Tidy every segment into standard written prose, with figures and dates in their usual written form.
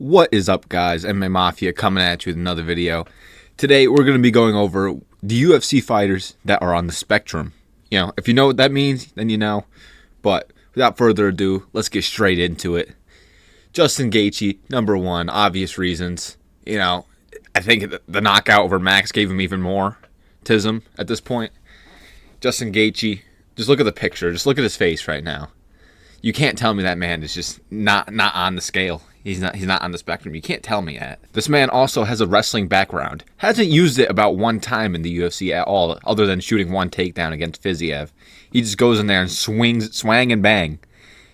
What is up, guys? MMA Mafia coming at you with another video. Today, we're going to be going over the UFC fighters that are on the spectrum. You know, if you know what that means, then you know. But without further ado, let's get straight into it. Justin Gaethje, number one, obvious reasons. You know, I think the knockout over Max gave him even more tism at this point. Justin Gaethje, just look at the picture. Just look at his face right now. You can't tell me that man is just not on the scale. He's not on the spectrum. You can't tell me that. This man also has a wrestling background. Hasn't used it about one time in the UFC at all, other than shooting one takedown against Fiziev. He just goes in there and swang and bang.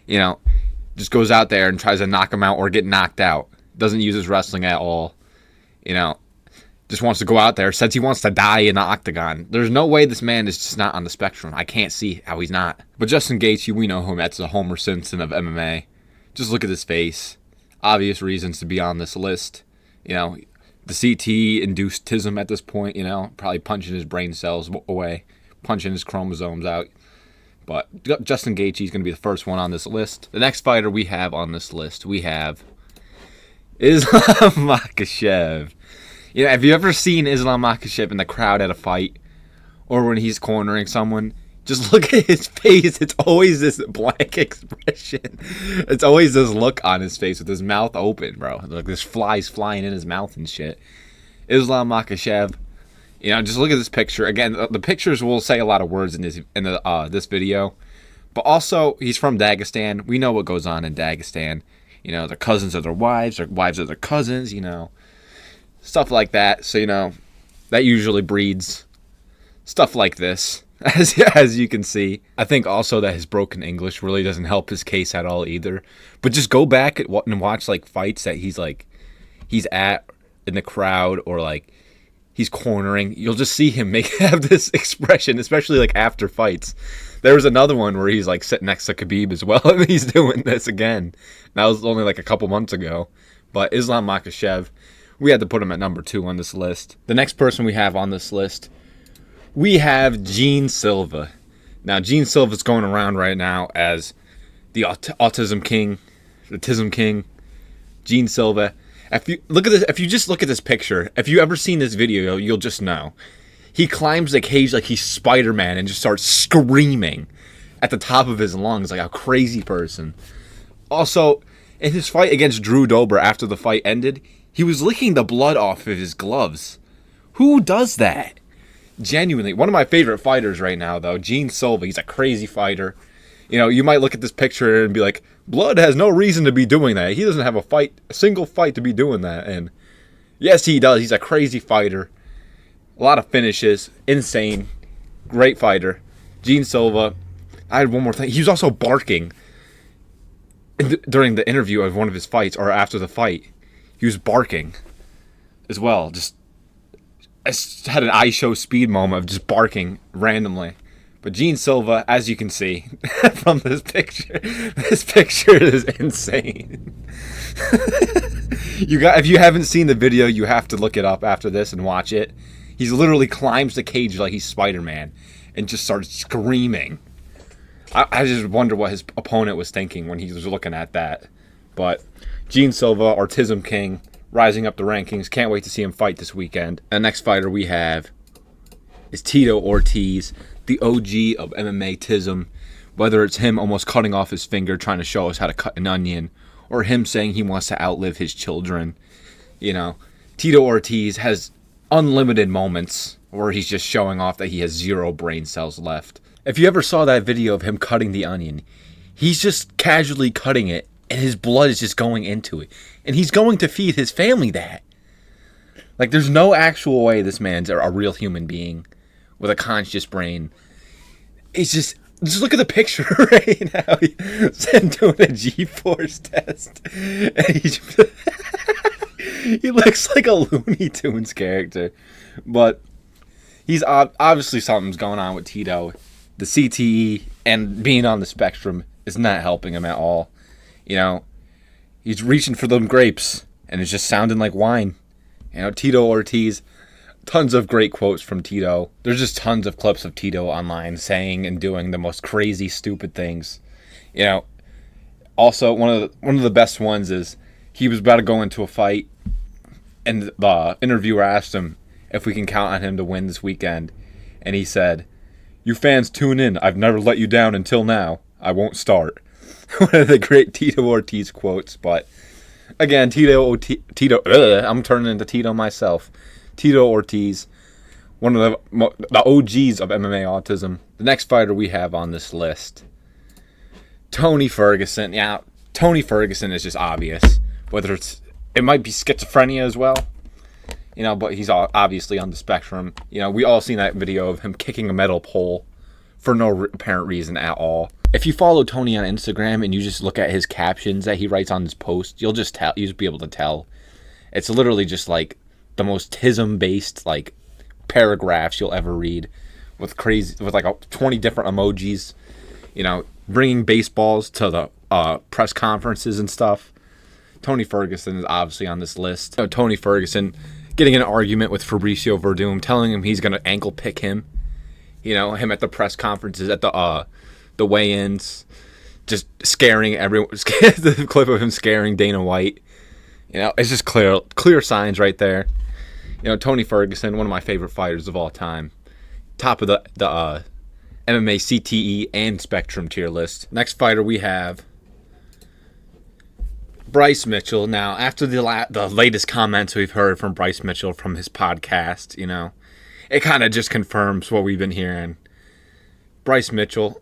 You know, just goes out there and tries to knock him out or get knocked out. Doesn't use his wrestling at all. You know, just wants to go out there. Says he wants to die in the octagon. There's no way this man is just not on the spectrum. I can't see how he's not. But Justin Gaethje, we know him. That's the Homer Simpson of MMA. Just look at his face. Obvious reasons to be on this list. You know, the CTE-induced tism at this point, you know, probably punching his brain cells away, punching his chromosomes out. But Justin Gaethje is going to be the first one on this list. The next fighter we have on this list, we have Islam Makhachev. You know, have you ever seen Islam Makhachev in the crowd at a fight or when he's cornering someone? Just look at his face. It's always this blank expression. It's always this look on his face with his mouth open, bro. Like there's flies flying in his mouth and shit. Islam Makhachev. You know, just look at this picture. Again, the pictures will say a lot of words in this video. But also, he's from Dagestan. We know what goes on in Dagestan. You know, their cousins are their wives are their cousins, you know. Stuff like that. So, you know, that usually breeds stuff like this. As you can see, I think also that his broken English really doesn't help his case at all either. But just go back and watch like fights that he's at in the crowd or like he's cornering. You'll just see him have this expression, especially like after fights. There was another one where he's like sitting next to Khabib as well, and he's doing this again. That was only like a couple months ago. But Islam Makhachev, we had to put him at number 2 on this list. The next person we have on this list, we have Gene Silva. Now, Gene Silva's going around right now as the autism king, the tism king. Gene Silva. If you just look at this picture, if you ever seen this video, you'll just know. He climbs the cage like he's Spider-Man and just starts screaming at the top of his lungs like a crazy person. Also, in his fight against Drew Dober after the fight ended, he was licking the blood off of his gloves. Who does that? Genuinely, one of my favorite fighters right now, though, Gene Silva. He's a crazy fighter. You know, you might look at this picture and be like, Blood has no reason to be doing that. He doesn't have a single fight to be doing that. And yes, he does. He's a crazy fighter. A lot of finishes. Insane. Great fighter. Gene Silva. I had one more thing. He was also barking during the interview of one of his fights or after the fight. He was barking as well. I had an iShow speed moment of just barking randomly. But Gene Silva, as you can see from this picture is insane. If you haven't seen the video, you have to look it up after this and watch it. He literally climbs the cage like he's Spider-Man and just starts screaming. I just wonder what his opponent was thinking when he was looking at that. But Gene Silva, Autism King, rising up the rankings. Can't wait to see him fight this weekend. The next fighter we have is Tito Ortiz, the OG of MMA tism. Whether it's him almost cutting off his finger trying to show us how to cut an onion, or him saying he wants to outlive his children. You know, Tito Ortiz has unlimited moments where he's just showing off that he has 0 brain cells left. If you ever saw that video of him cutting the onion, he's just casually cutting it and his blood is just going into it. And he's going to feed his family that. Like, there's no actual way this man's a real human being with a conscious brain. It's just look at the picture right now. He's doing a G-force test. And he looks like a Looney Tunes character. But he's obviously something's going on with Tito. The CTE and being on the spectrum is not helping him at all. You know, he's reaching for them grapes, and it's just sounding like wine. You know, Tito Ortiz, tons of great quotes from Tito. There's just tons of clips of Tito online saying and doing the most crazy, stupid things. You know, also one of the best ones is he was about to go into a fight, and the interviewer asked him if we can count on him to win this weekend, and he said, "You fans tune in. I've never let you down until now. I won't start." One of the great Tito Ortiz quotes. But again, I'm turning into Tito myself. Tito Ortiz, one of the OGs of MMA autism. The next fighter we have on this list, Tony Ferguson. Yeah, Tony Ferguson is just obvious. Whether it might be schizophrenia as well, but he's obviously on the spectrum. We all seen that video of him kicking a metal pole for no apparent reason at all. If you follow Tony on Instagram and you just look at his captions that he writes on his posts, you'll just be able to tell. It's literally just like the most tism-based like paragraphs you'll ever read, with like 20 different emojis. Bringing baseballs to the press conferences and stuff. Tony Ferguson is obviously on this list. Tony Ferguson getting in an argument with Fabricio Verdum, telling him he's going to ankle pick him. Him at the press conferences, at the weigh-ins, just scaring everyone. The clip of him scaring Dana White. It's just clear signs right there. Tony Ferguson, one of my favorite fighters of all time. Top of the MMA CTE and Spectrum tier list. Next fighter we have Bryce Mitchell. Now, after the latest comments we've heard from Bryce Mitchell from his podcast, it kind of just confirms what we've been hearing. Bryce Mitchell,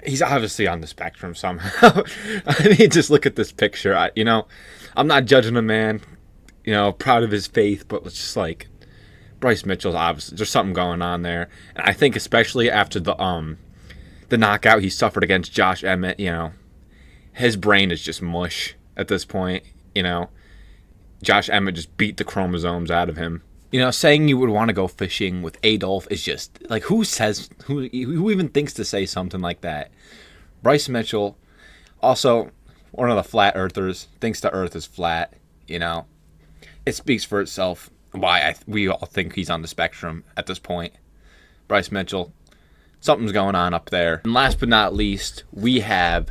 he's obviously on the spectrum somehow. I mean, just look at this picture. I'm not judging the man, proud of his faith, but it's just like Bryce Mitchell's obviously, there's something going on there. And I think especially after the knockout he suffered against Josh Emmett, his brain is just mush at this point. Josh Emmett just beat the chromosomes out of him. Saying you would want to go fishing with Adolf is just like, who even thinks to say something like that? Bryce Mitchell, also one of the flat earthers, thinks the earth is flat. It speaks for itself why we all think he's on the spectrum at this point. Bryce Mitchell, something's going on up there. And last but not least, we have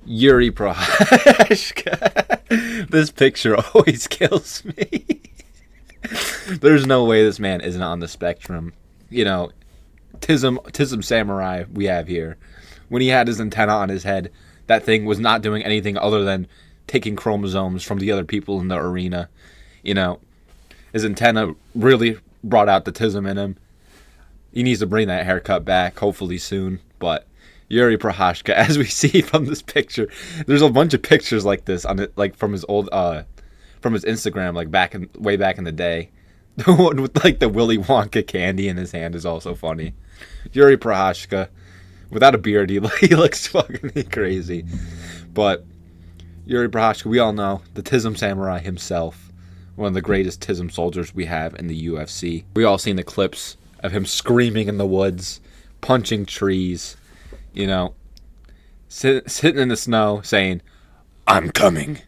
Yuri Prochazka. This picture always kills me. There's no way this man isn't on the spectrum. Tism Samurai we have here. When he had his antenna on his head, that thing was not doing anything other than taking chromosomes from the other people in the arena. His antenna really brought out the tism in him. He needs to bring that haircut back, hopefully soon. But Yuri Prochazka, as we see from this picture, there's a bunch of pictures like this on it, like from his old from his Instagram, like way back in the day. The one with like the Willy Wonka candy in his hand is also funny. Yuri Prochazka, without a beard, he looks fucking crazy. But Yuri Prochazka, we all know, the Tism Samurai himself, one of the greatest Tism soldiers we have in the UFC. We all seen the clips of him screaming in the woods, punching trees, sitting in the snow saying, "I'm coming."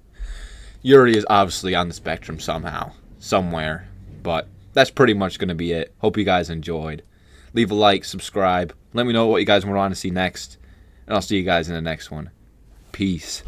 Yuri is obviously on the spectrum somehow, somewhere. But that's pretty much going to be it. Hope you guys enjoyed. Leave a like, subscribe. Let me know what you guys want to see next. And I'll see you guys in the next one. Peace.